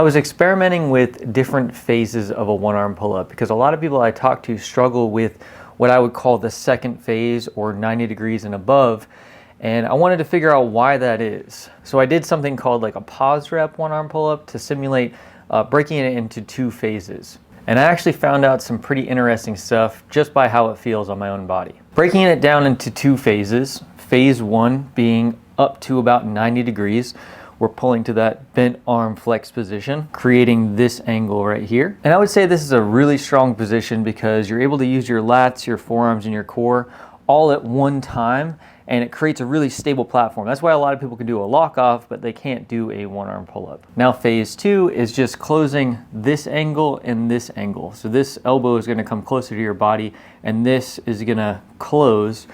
I was experimenting with different phases of a one-arm pull-up because a lot of people I talk to struggle with what I would call the second phase, or 90 degrees and above, and I wanted to figure out why that is. So I did something called like a pause rep one-arm pull-up to simulate breaking it into two phases. And I actually found out some pretty interesting stuff just by how it feels on my own body. Breaking it down into two phases, phase one being up to about 90 degrees, we're pulling to that bent arm flex position, creating this angle right here. And I would say this is a really strong position because you're able to use your lats, your forearms, and your core all at one time, and it creates a really stable platform. That's why a lot of people can do a lock off, but they can't do a one-arm pull-up. Now phase two is just closing this angle and this angle. So this elbow is gonna come closer to your body, and this is gonna close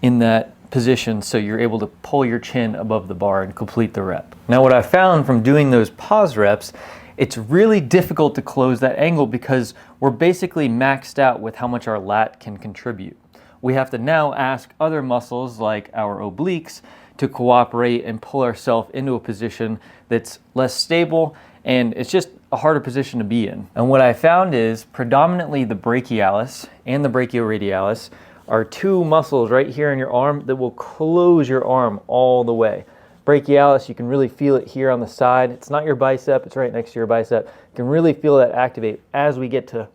in that position so you're able to pull your chin above the bar and complete the rep. Now what I found from doing those pause reps, it's really difficult to close that angle because we're basically maxed out with how much our lat can contribute. We have to now ask other muscles like our obliques to cooperate and pull ourselves into a position that's less stable, and it's just a harder position to be in. And what I found is predominantly the brachialis and the brachioradialis are two muscles right here in your arm that will close your arm all the way. Brachialis, you can really feel it here on the side. It's not your bicep, it's right next to your bicep. You can really feel that activate as we get to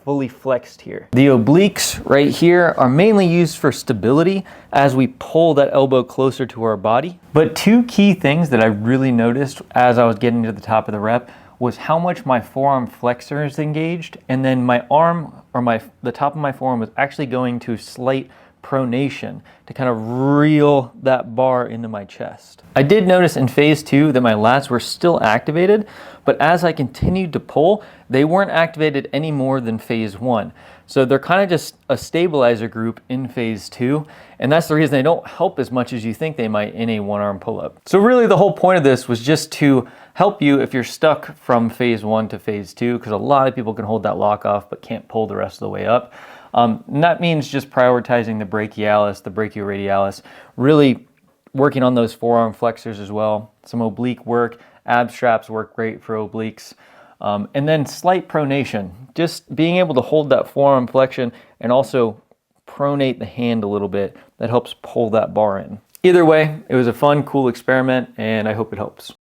fully flexed here. The obliques right here are mainly used for stability as we pull that elbow closer to our body. But two key things that I really noticed as I was getting to the top of the rep was how much my forearm flexor is engaged, and then my arm, or the top of my forearm, was actually going to slight pronation to kind of reel that bar into my chest. I did notice in phase two that my lats were still activated, but as I continued to pull, they weren't activated any more than phase one. So they're kind of just a stabilizer group in phase two, and that's the reason they don't help as much as you think they might in a one-arm pull-up. So really the whole point of this was just to help you if you're stuck from phase one to phase two, because a lot of people can hold that lock off but can't pull the rest of the way up. And that means just prioritizing the brachialis, the brachioradialis, really working on those forearm flexors as well. Some oblique work, ab straps work great for obliques. And then slight pronation, just being able to hold that forearm flexion and also pronate the hand a little bit. That helps pull that bar in. Either way, it was a fun, cool experiment, and I hope it helps.